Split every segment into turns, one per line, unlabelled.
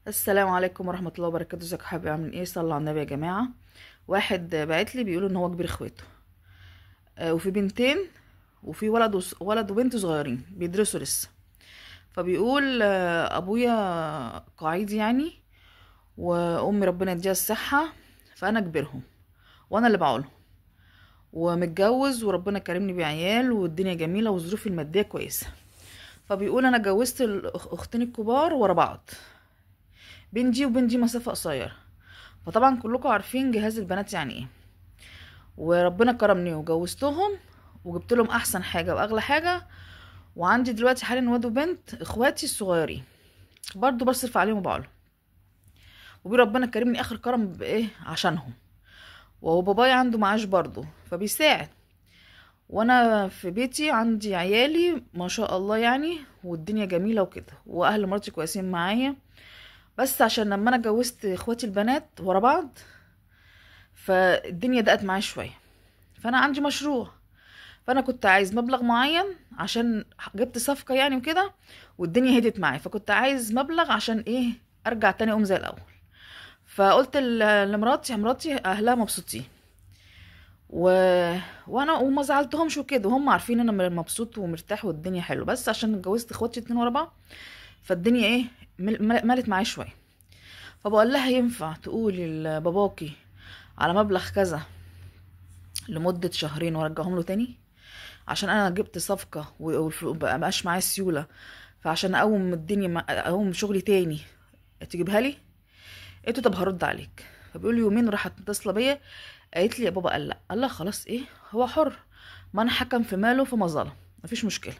السلام عليكم ورحمة الله وبركاته. ازيكم يا حبايبي؟ عاملين ايه؟ صلوا على النبي يا جماعة. واحد بعت لي بيقول ان هو كبير اخواته، وفي بنتين، وفي ولد وبنت صغيرين بيدرسوا لسه. فبيقول ابويا قاعد يعني، وامي ربنا يديها الصحة، فانا كبيرهم وانا اللي بعولهم، ومتجوز وربنا كرمني بعيال والدنيا جميلة وظروفي المادية كويسة. فبيقول انا جوزت الاختين الكبار ورا بعض، بين دي وبين دي مسافة قصيرة. فطبعا كلكم عارفين جهاز البنات يعني ايه، وربنا كرمني وجوزتهم وجبت لهم احسن حاجه واغلى حاجه. وعندي دلوقتي حاليا واد وبنت اخواتي الصغيرين، برضو بصرف عليهم وبعلهم، وبي ربنا كرمني اخر كرم بايه عشانهم. وبابايا عنده معاش برضو فبيساعد، وانا في بيتي عندي عيالي ما شاء الله يعني، والدنيا جميله وكده، واهل مراتي كويسين معايا. بس عشان لما انا جوزت اخواتي البنات ورا بعض فالدنيا ضاقت معايا شويه. فانا عندي مشروع، فانا كنت عايز مبلغ معين عشان جبت صفقة يعني وكده، والدنيا هدت معايا، فكنت عايز مبلغ عشان ايه ارجع تاني اقوم زي الاول. فقلت لمراتي اهلها مبسوطين و... وانا وما زعلتهمش وكده، وهم عارفين انا مبسوط ومرتاح والدنيا حلوه، بس عشان اتجوزت اخواتي اتنين ورا بعض فالدنيا ايه ملت معايا شويه. فبقول لها ينفع تقولي لباباكي على مبلغ كذا لمدة شهرين وارجعهم له تاني، عشان انا جبت صفقة ومبقاش معايا سيولة، فعشان اقوم الدنيا اقوم شغلي تاني تجيبها لي. قلت طب هرد عليك. فبيقول لي يومين راحت متصله بيا، قالت لي يا بابا قال لا، قال لا خلاص ايه هو حر، ما انا حكم في ماله فما ظلم، مفيش مشكله.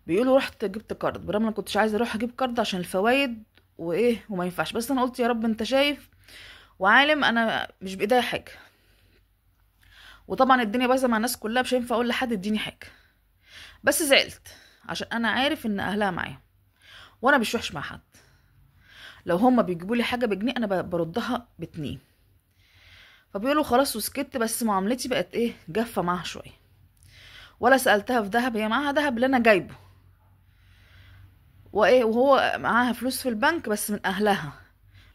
بيقولوا رحت جبت كارد، برغم انا كنتش عايزه اروح اجيب كارد عشان الفوايد وايه وما ينفعش، بس انا قلت يا رب انت شايف وعالم انا مش بايديا حاجه، وطبعا الدنيا بايظه مع الناس كلها، مش هينفع اقول لحد اديني حاجه. بس زعلت عشان انا عارف ان اهلها معايا، وانا مش وحش مع حد. لو هما بيجيبوا لي حاجه بجنيه انا بردها باتنين. فبيقولوا خلاص وسكت، بس معاملتي بقت ايه جافه معاها شويه. ولا سالتها في دهب، هي معاها دهب اللي انا جايبه، وايه وهو معاها فلوس في البنك بس من اهلها،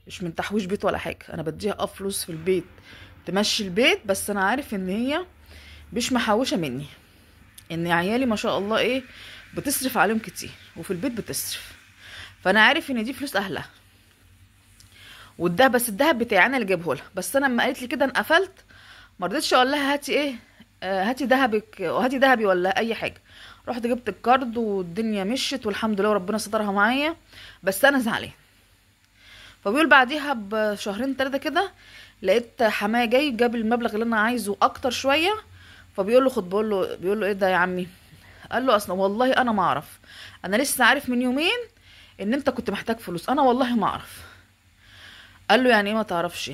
مش من تحويش بيت ولا حاجه. انا بديها فلوس في البيت تمشي البيت، بس انا عارف ان هي مش محوشه مني، ان عيالي ما شاء الله ايه بتصرف عليهم كتير وفي البيت بتصرف، فانا عارف ان دي فلوس اهلها. والدهب بس الدهب بتاعي انا اللي جايبه لها، بس انا لما قالت لي كده انقفلت، ما رضيتش اقول لها هاتي ايه، هاتي دهبك وهاتي دهبي ولا اي حاجه. رحت جبت الكارد والدنيا مشت والحمد لله وربنا سترها معايا، بس انا زعلان. فبيقول بعديها بشهرين ثلاثه كده لقيت حماية جاي جاب المبلغ اللي انا عايزه اكتر شويه. فبيقول له خد، بيقول له ايه ده يا عمي؟ قال له اصلا والله انا ما اعرف، انا لسه عارف من يومين ان انت كنت محتاج فلوس، انا والله ما اعرف. قال له يعني ايه ما تعرفش؟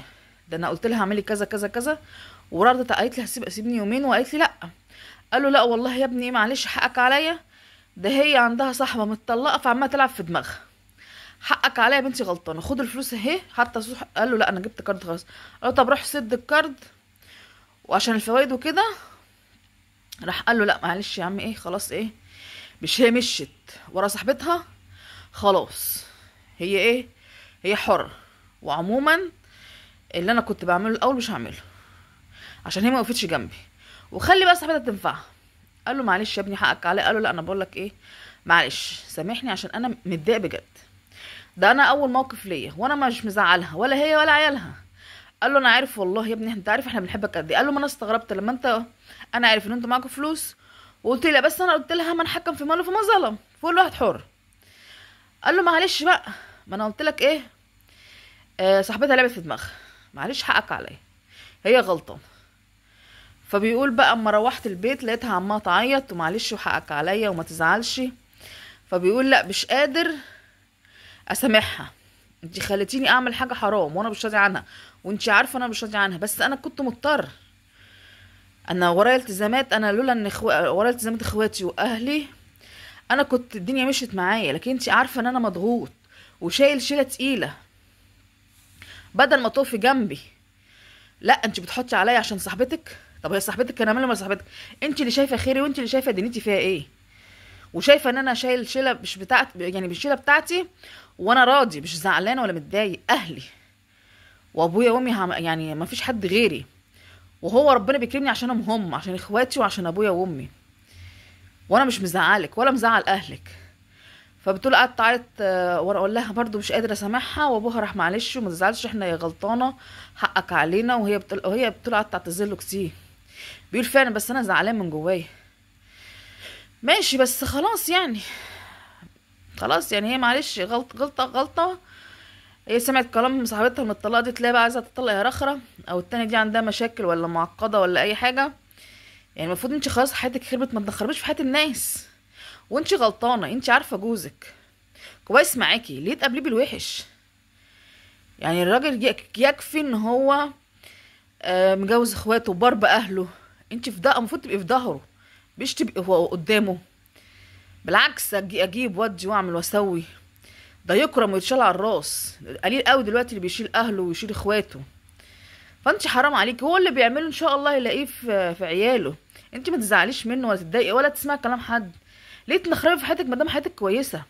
ده انا قلت لها اعملي كذا كذا كذا، وردت قالت لي سيبني يومين، وقالت لي لا. قال له لا والله يا ابني معلش حقك عليا، ده هي عندها صاحبه متطلقه فعماله تلعب في دماغها، حقك عليا يا بنتي غلطانه، خد الفلوس اهي حتى صح. قال له لا انا جبت كارد خلاص. قال له طب روح سد الكارد وعشان الفوائد وكده. راح قال له لا معلش يا عم ايه خلاص ايه، مش هي مشت ورا صاحبتها خلاص، هي ايه هي حرة. وعموما اللي انا كنت بعمله الاول مش هعمله عشان هي ما وقفتش جنبي، وخلي بقى صاحبتها تنفعها. قال له معلش يا ابني حقك عليا. قال له لا انا بقول لك ايه معلش سامحني عشان انا متضايق بجد، ده انا اول موقف ليا وانا مش مزعلها ولا هي ولا عيالها. قال له انا عارف والله يا ابني انت عارف احنا بنحبك قد ايه. قال له ما انا استغربت لما انت، انا عارف ان انت معاك فلوس وقلت لي لا، بس انا قلت لها من حكم في ماله فما ظلم، كل واحد حر. قال له معلش بقى، ما انا قلت لك ايه، صاحبتها لعبت في دماغها، معلش حقك عليا، هي غلطان. فبيقول بقى اما روحت البيت لقيتها عماله تعيط ومعلش وحقك عليا وما تزعلش. فبيقول لا مش قادر اسامحها، انت خلتيني اعمل حاجه حرام وانا مش راضي عنها، وانت عارفه انا مش راضي عنها، بس انا كنت مضطر، انا ورايا التزامات، انا لولا ان ورايا التزامات اخواتي واهلي انا كنت الدنيا مشيت معايا، لكن انت عارفه ان انا مضغوط وشايل شيله تقيله، بدل ما تقفي جنبي لا انت بتحطي عليا عشان صاحبتك. طب هي صاحبتك كان عامله ما صاحبتك، انت اللي شايفه خيري وانت اللي شايفه دنيتي فيها ايه، وشايفه ان انا شايل شيله مش بتاعت يعني بالشيله بتاعتي، وانا راضي مش زعلانه ولا متضايق. اهلي وابويا وامي يعني ما فيش حد غيري، وهو ربنا بيكرمني عشانهم هم، عشان اخواتي وعشان ابويا وامي، وانا مش مزعلك ولا مزعل اهلك. فبتقول قعدت تعيط وانا اقول لها برضو مش قادره اسامحها، وابوها راح معلش وما تزعلش احنا يا غلطانه حقك علينا، وهي بتقول قعدت تعتذر له كتير. بيقول فعلا بس انا زعلان من جوايا. ماشي بس خلاص يعني، خلاص يعني هي معلش غلطه غلطه. هي سمعت كلام صاحبتها المطلقه دي، تلاقي بقى عايزه تطلق يا رخره، او التانية دي عندها مشاكل ولا معقده ولا اي حاجه. يعني المفروض انت خلاص حياتك خربت، ما تدخربيش في حياه الناس، وانت غلطانه، انت عارفه جوزك كويس معاكي، ليه تقابليه بالوحش؟ يعني الراجل يكفي ان هو مجوز اخواته وبار باهله، انت في ده المفروض تبقي في ظهره، مش تبقي هو قدامه. بالعكس اجيب وادي واعمل واسوي، ده يكرم ويتشال على الراس. قليل قوي دلوقتي اللي بيشيل اهله ويشيل اخواته. فانت حرام عليكي، هو اللي بيعمله ان شاء الله يلاقيه في عياله. انت ما تزعليش منه ولا تتضايقي ولا تسمعي كلام حد. ليه تنخربي في حياتك ما دام حياتك كويسه؟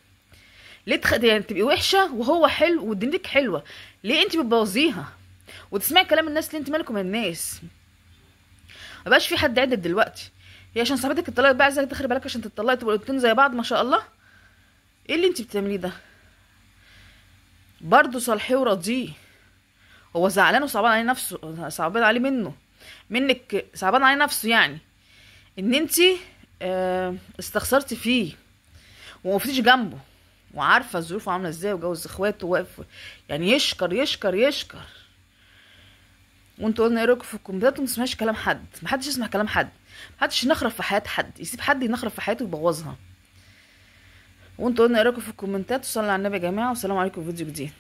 ليه يعني تبقي وحشه وهو حلو ودنيتك حلوه؟ ليه انت بتبوظيها وتسمعي كلام الناس؟ ليه انت مالكم من الناس؟ ما بقاش في حد عدل دلوقتي. هي عشان صاحبتك اتطلقت بقى عايزاك تخرب بالك عشان تطلقي تبقوا الاتنين زي بعض ما شاء الله؟ ايه اللي انت بتعمليه ده؟ برضه صالحيه وراضيه. هو زعلان وصعبان عليه نفسه، صعبان عليه منك، صعبان عليه نفسه يعني ان انتي استخسرتي فيه وموقفتيش جنبه، وعارفه ظروفه عامله ازاي وجوز اخواته واقف يعني يشكر يشكر يشكر. وانتوا قلنا ايه رايكم في الكومنتات؟ ما تسمعش كلام حد، محدش يسمع كلام حد، محدش ينخرب في حياه حد، يسيب حد ينخرب في حياته ويبوظها. وانتوا قلنا ايه رايكم في الكومنتات؟ وصلوا على النبي يا جماعه، والسلام عليكم في فيديو جديد.